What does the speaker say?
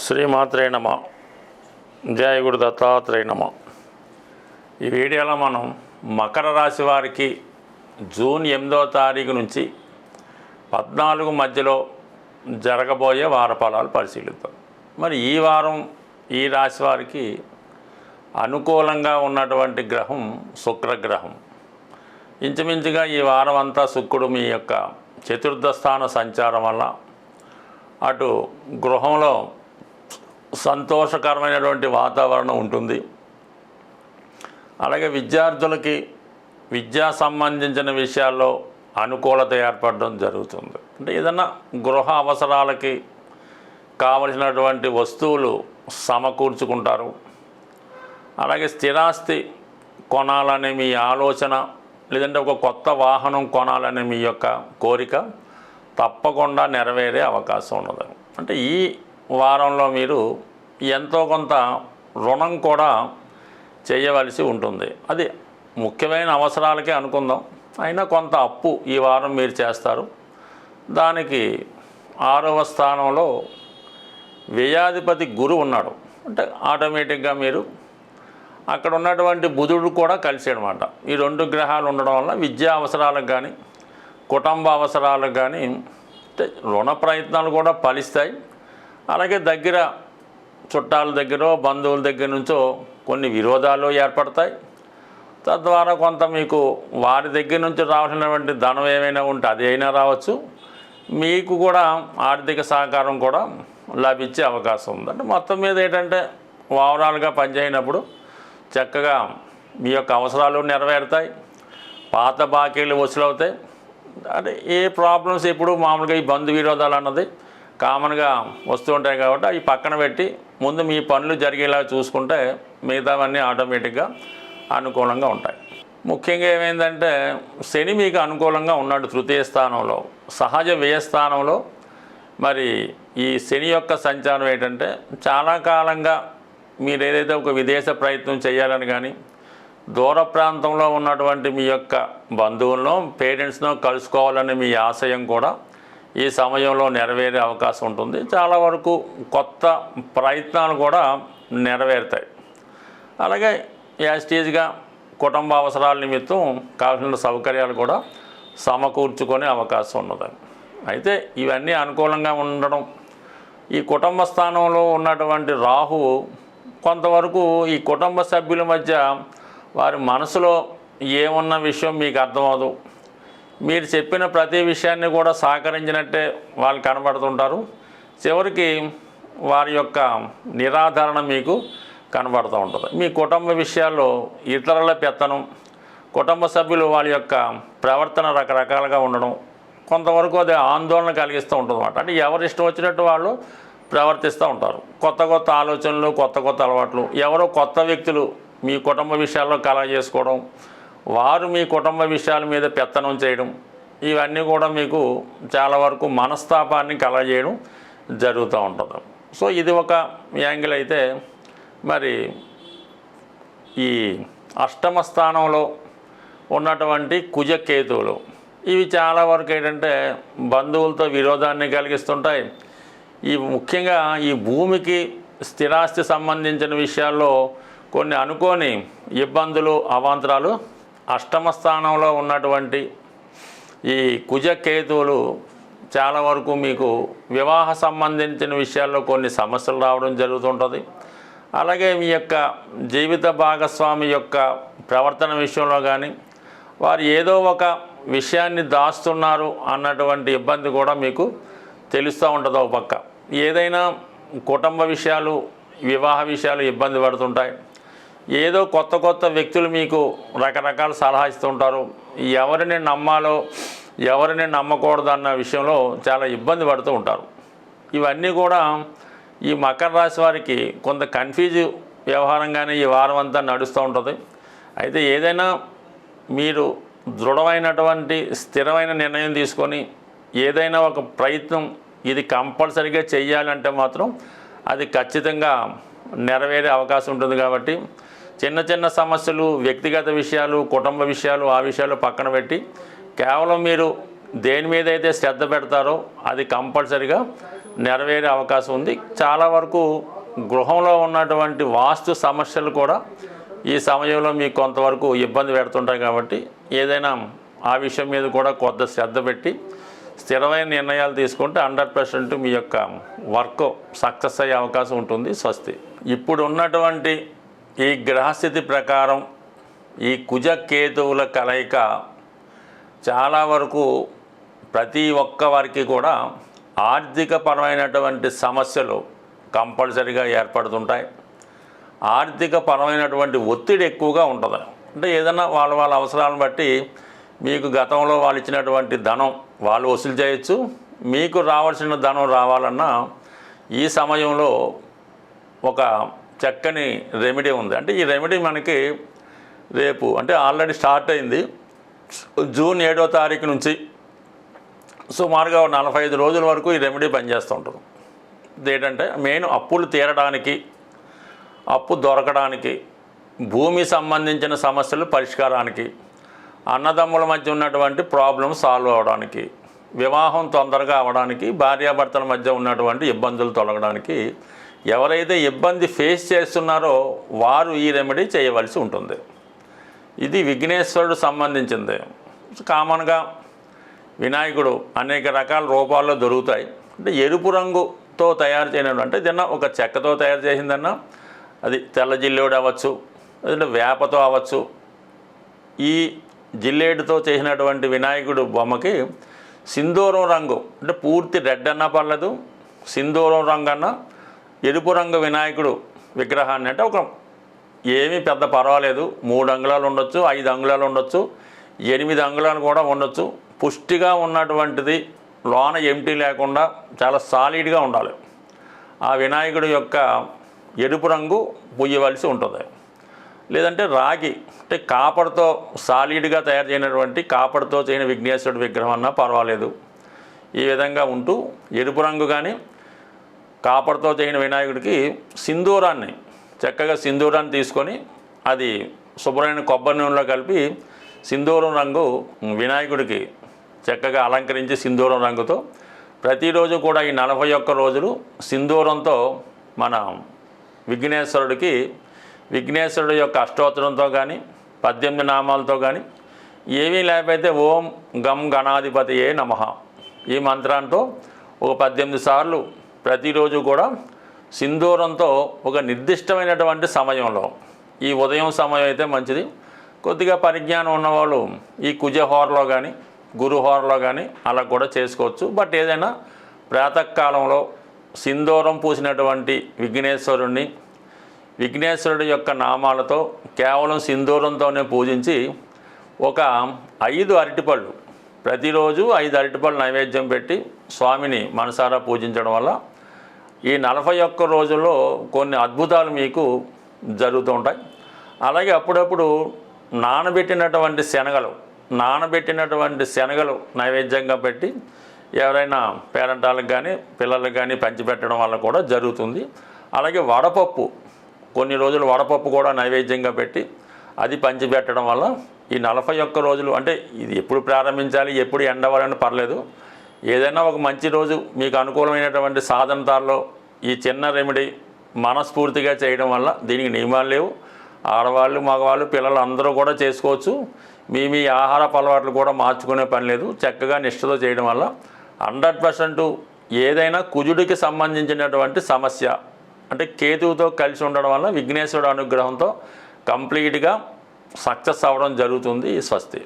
శ్రీమాత్రే నమ. జయ గురు దత్తాత్రేయ నమ. ఈ వీడియోలో మనం మకర రాశి వారికి జూన్ 8వ తారీఖు నుంచి 14 మధ్యలో జరగబోయే వార ఫలాలు పరిశీలిద్దాం. మరి ఈ వారం ఈ రాశి వారికి అనుకూలంగా ఉన్నటువంటి గ్రహం శుక్రగ్రహం. ఇంచుమించుగా ఈ వారం అంతా శుక్రుడు మీ యొక్క చతుర్థ స్థాన సంచారం వల్ల అటు గృహంలో సంతోషకరమైనటువంటి వాతావరణం ఉంటుంది. అలాగే విద్యార్థులకి విద్యా సంబంధించిన విషయాల్లో అనుకూలత ఏర్పడడం జరుగుతుంది. అంటే ఏదన్నా గృహ అవసరాలకి కావలసినటువంటి వస్తువులు సమకూర్చుకుంటారు. అలాగే స్థిరాస్తి కొనాలనే మీ ఆలోచన, లేదంటే ఒక కొత్త వాహనం కొనాలనే మీ యొక్క కోరిక తప్పకుండా నెరవేరే అవకాశం ఉన్నది. అంటే ఈ వారంలో మీరు ఎంతో కొంత రుణం కూడా చేయవలసి ఉంటుంది. అది ముఖ్యమైన అవసరాలకే అనుకుందాం, అయినా కొంత అప్పు ఈ వారం మీరు చేస్తారు. దానికి 6వ స్థానంలో వ్యయాధిపతి గురువు ఉన్నాడు. అంటే ఆటోమేటిక్గా మీరు అక్కడ ఉన్నటువంటి బుధుడు కూడా కలిసేయడమాట. ఈ 2 గ్రహాలు ఉండడం వల్ల విద్యా అవసరాలకు కానీ కుటుంబ అవసరాలకు కానీ రుణ ప్రయత్నాలు కూడా ఫలిస్తాయి. అలాగే దగ్గర చుట్టాల దగ్గర బంధువుల దగ్గర నుంచో కొన్ని విరోధాలు ఏర్పడతాయి. తద్వారా కొంత మీకు వారి దగ్గర నుంచి రావాల్సినటువంటి ధనం ఏమైనా ఉంటే అది అయినా రావచ్చు. మీకు కూడా ఆర్థిక సహకారం కూడా లభించే అవకాశం ఉంది. అంటే మొత్తం మీద ఏంటంటే ఓవరాల్గా పనిచేసినప్పుడు చక్కగా మీ యొక్క అవసరాలు నెరవేరుతాయి, పాత బాకీలు వసూలవుతాయి. అంటే ఏ ప్రాబ్లమ్స్ ఇప్పుడు మామూలుగా ఈ బంధు విరోధాలు అన్నది కామన్గా వస్తూ ఉంటాయి కాబట్టి అవి పక్కన పెట్టి ముందు మీ పనులు జరిగేలా చూసుకుంటే మిగతావన్నీ ఆటోమేటిక్గా అనుకూలంగా ఉంటాయి. ముఖ్యంగా ఏమైందంటే శని మీకు అనుకూలంగా ఉన్నాడు తృతీయ స్థానంలో, సహజ వ్యయస్థానంలో. మరి ఈ శని యొక్క సంచారం ఏంటంటే చాలా కాలంగా మీరు ఏదైతే ఒక విదేశ ప్రయత్నం చేయాలని కానీ దూర ప్రాంతంలో ఉన్నటువంటి మీ యొక్క బంధువులను పేరెంట్స్ను కలుసుకోవాలని మీ ఆశయం కూడా ఈ సమయంలో నెరవేరే అవకాశం ఉంటుంది. చాలా వరకు కొత్త ప్రయత్నాలు కూడా నెరవేరుతాయి. అలాగే యాస్టీజ్గా కుటుంబ అవసరాల నిమిత్తం కావాల్సిన సౌకర్యాలు కూడా సమకూర్చుకునే అవకాశం ఉన్నది. అయితే ఇవన్నీ అనుకూలంగా ఉండడం, ఈ కుటుంబ స్థానంలో ఉన్నటువంటి రాహువు కొంతవరకు ఈ కుటుంబ సభ్యుల మధ్య వారి మనసులో ఏమున్న విషయం మీకు అర్థమవుదు. మీరు చెప్పిన ప్రతి విషయాన్ని కూడా సహకరించినట్టే వాళ్ళు కనబడుతుంటారు. చివరికి వారి యొక్క నిరాదరణ మీకు కనబడుతూ ఉంటుంది. మీ కుటుంబ విషయాల్లో ఇతరుల పెత్తనం, కుటుంబ సభ్యులు వాళ్ళ యొక్క ప్రవర్తన రకరకాలుగా ఉండడం కొంతవరకు అది ఆందోళన కలిగిస్తూ ఉంటుంది అన్నమాట. అంటే ఎవరు ఇష్టం వచ్చినట్టు వాళ్ళు ప్రవర్తిస్తూ ఉంటారు. కొత్త కొత్త ఆలోచనలు, కొత్త కొత్త అలవాట్లు, ఎవరో కొత్త వ్యక్తులు మీ కుటుంబ విషయాల్లో కలగజేసుకోవడం, వారు మీ కుటుంబ విషయాల మీద పెత్తనం చేయడం, ఇవన్నీ కూడా మీకు చాలా వరకు మనస్తాపాన్ని కలగజేయడం జరుగుతూ ఉంటుంది. సో ఇది ఒక యాంగిల్ అయితే, మరి ఈ 8వ స్థానంలో ఉన్నటువంటి కుజకేతువులు ఇవి చాలా వరకు ఏంటంటే బంధువులతో విరోధాన్ని కలిగిస్తుంటాయి. ఈ ముఖ్యంగా ఈ భూమికి స్థిరాస్తి సంబంధించిన విషయాల్లో కొన్ని అనుకోని ఇబ్బందులు అవాంతరాలు 8వ స్థానంలో ఉన్నటువంటి ఈ కుజకేతువులు చాలా వరకు మీకు వివాహ సంబంధించిన విషయాల్లో కొన్ని సమస్యలు రావడం జరుగుతుంటుంది. అలాగే మీ యొక్క జీవిత భాగస్వామి యొక్క ప్రవర్తన విషయంలో కానీ వారు ఏదో ఒక విషయాన్ని దాస్తున్నారు అన్నటువంటి ఇబ్బంది కూడా మీకు తెలుస్తూ ఉంటుంది. ఒక పక్క ఏదైనా కుటుంబ విషయాలు, వివాహ విషయాలు ఇబ్బంది పడుతుంటాయి. ఏదో కొత్త కొత్త వ్యక్తులు మీకు రకరకాల సలహా ఇస్తుంటారు. ఎవరిని నమ్మాలో ఎవరిని నమ్మకూడదు అన్న విషయంలో చాలా ఇబ్బంది పడుతూ ఉంటారు. ఇవన్నీ కూడా ఈ మకర రాశి వారికి కొంత కన్ఫ్యూజ్ వ్యవహారంగానే ఈ వారం అంతా నడుస్తూ ఉంటుంది. అయితే ఏదైనా మీరు దృఢమైనటువంటి స్థిరమైన నిర్ణయం తీసుకొని ఏదైనా ఒక ప్రయత్నం ఇది కంపల్సరీగా చెయ్యాలంటే మాత్రం అది ఖచ్చితంగా నెరవేరే అవకాశం ఉంటుంది. కాబట్టి చిన్న చిన్న సమస్యలు, వ్యక్తిగత విషయాలు, కుటుంబ విషయాలు, ఆ విషయాలు పక్కన పెట్టి కేవలం మీరు దేని మీద అయితే శ్రద్ధ పెడతారో అది కంపల్సరిగా నెరవేరే అవకాశం ఉంది. చాలా వరకు గృహంలో ఉన్నటువంటి వాస్తు సమస్యలు కూడా ఈ సమయంలో మీకు కొంతవరకు ఇబ్బంది పెడుతుంటాయి. కాబట్టి ఏదైనా ఆ విషయం మీద కూడా కొద్ది శ్రద్ధ పెట్టి స్థిరమైన నిర్ణయాలు తీసుకుంటే 100% మీ యొక్క వర్క్ సక్సెస్ అయ్యే అవకాశం ఉంటుంది. స్వస్తి. ఇప్పుడు ఉన్నటువంటి ఈ గ్రహస్థితి ప్రకారం ఈ కుజ కేతువుల కలయిక చాలా వరకు ప్రతి ఒక్క వారికి కూడా ఆర్థికపరమైనటువంటి సమస్యలు కంపల్సరీగా ఏర్పడుతుంటాయి. ఆర్థికపరమైనటువంటి ఒత్తిడి ఎక్కువగా ఉంటుంది. అంటే ఏదైనా వాళ్ళ అవసరాలను బట్టి మీకు గతంలో వాళ్ళు ఇచ్చినటువంటి ధనం వాళ్ళు వసూలు చేయొచ్చు. మీకు రావాల్సిన ధనం రావాలన్నా ఈ సమయంలో ఒక చక్కని రెమెడీ ఉంది. అంటే ఈ రెమెడీ మనకి రేపు అంటే ఆల్రెడీ స్టార్ట్ అయింది. జూన్ 7వ తారీఖు నుంచి సుమారుగా 45 రోజుల వరకు ఈ రెమెడీ పనిచేస్తూ ఉంటుంది. ఇదేంటంటే మెయిన్ అప్పులు తీరడానికి, అప్పు దొరకడానికి, భూమి సంబంధించిన సమస్యలు పరిష్కారానికి, అన్నదమ్ముల మధ్య ఉన్నటువంటి ప్రాబ్లమ్ సాల్వ్ అవ్వడానికి, వివాహం తొందరగా అవ్వడానికి, భార్యాభర్తల మధ్య ఉన్నటువంటి ఇబ్బందులు తొలగడానికి, ఎవరైతే ఇబ్బంది ఫేస్ చేస్తున్నారో వారు ఈ రెమెడీ చేయవలసి ఉంటుంది. ఇది విఘ్నేశ్వరుడు సంబంధించింది. కామన్గా వినాయకుడు అనేక రకాల రూపాల్లో దొరుకుతాయి. అంటే ఎరుపు రంగుతో తయారు చేయడం అంటే ఏదన్నా ఒక చెక్కతో తయారు చేసిందన్నా అది తెల్ల జిల్లేడు అవ్వచ్చు, లేదంటే వేపతో అవ్వచ్చు. ఈ జిల్లేడుతో చేసినటువంటి వినాయకుడు బొమ్మకి సింధూరం రంగు అంటే పూర్తి రెడ్ అన్నా పర్లేదు, సింధూరం రంగు అన్నా, ఎరుపు రంగు వినాయకుడు విగ్రహాన్ని అంటే ఒక ఏమీ పెద్ద పర్వాలేదు 3 అంగుళాలు ఉండొచ్చు, 5 అంగుళాలు ఉండొచ్చు, 8 అంగుళాలు కూడా ఉండొచ్చు. పుష్టిగా ఉన్నటువంటిది, లోన ఎంటీ లేకుండా చాలా సాలిడ్గా ఉండాలి. ఆ వినాయకుడి యొక్క ఎరుపు రంగు పుయ్యవలసి ఉంటుంది. లేదంటే రాగి అంటే కాపర్తో సాలిడ్గా తయారు చేయనటువంటి కాపర్తో చేయని విఘ్నేశ్వరుడు విగ్రహం అన్నా పర్వాలేదు. ఈ విధంగా ఉంటూ ఎరుపు రంగు కానీ కాపర్తో చేయని వినాయకుడికి సింధూరాన్ని చక్కగా సింధూరాన్ని తీసుకొని అది శుభ్రమైన కొబ్బరి నూనెలో కలిపి సింధూరం రంగు వినాయకుడికి చక్కగా అలంకరించి సింధూరం రంగుతో ప్రతిరోజు కూడా ఈ 41 రోజులు సింధూరంతో మన విఘ్నేశ్వరుడి యొక్క అష్టోత్తరంతో కానీ 18 నామాలతో కానీ ఏమీ లేకపోతే ఓం గం గణాధిపతియే నమః ఈ మంత్రంతో ఒక 18 సార్లు ప్రతిరోజు కూడా సింధూరంతో ఒక నిర్దిష్టమైనటువంటి సమయంలో, ఈ ఉదయం సమయం అయితే మంచిది. కొద్దిగా పరిజ్ఞానం ఉన్నవాళ్ళు ఈ కుజహోరలో కానీ గురుహోరలో కానీ అలా కూడా చేసుకోవచ్చు. బట్ ఏదైనా ప్రాతకాలంలో సింధూరం పూసినటువంటి విఘ్నేశ్వరుడి యొక్క నామాలతో కేవలం సింధూరంతోనే పూజించి ఒక 5 అరటిపళ్ళు ప్రతిరోజు 5 అరటిపళ్ళు నైవేద్యం పెట్టి స్వామిని మనసారా పూజించడం వల్ల ఈ 41 రోజుల్లో కొన్ని అద్భుతాలు మీకు జరుగుతూ ఉంటాయి. అలాగే అప్పుడప్పుడు నానబెట్టినటువంటి శనగలు నైవేద్యంగా పెట్టి ఎవరైనా పేరెంటాలకు కానీ పిల్లలకు కానీ పంచిపెట్టడం వల్ల కూడా జరుగుతుంది. అలాగే వడపప్పు కొన్ని రోజులు వడపప్పు కూడా నైవేద్యంగా పెట్టి అది పంచిపెట్టడం వల్ల ఈ 41 రోజులు అంటే ఇది ఎప్పుడు ప్రారంభించాలి, ఎప్పుడు ఎండవాలని పర్లేదు. ఏదైనా ఒక మంచి రోజు మీకు అనుకూలమైనటువంటి సాధనతాల్లో ఈ చిన్న రెమెడీ మనస్ఫూర్తిగా చేయడం వల్ల దీనికి నియమాలు లేవు. ఆడవాళ్ళు, మగవాళ్ళు, పిల్లలు అందరూ కూడా చేసుకోవచ్చు. మీ ఆహారపు అలవాట్లు కూడా మార్చుకునే పని లేదు. చక్కగా నిష్ఠతో చేయడం వల్ల 100% ఏదైనా కుజుడికి సంబంధించినటువంటి సమస్య అంటే కేతువుతో కలిసి ఉండడం వల్ల విఘ్నేశ్వరుడు అనుగ్రహంతో కంప్లీట్గా సక్సెస్ అవ్వడం జరుగుతుంది. స్వస్తి.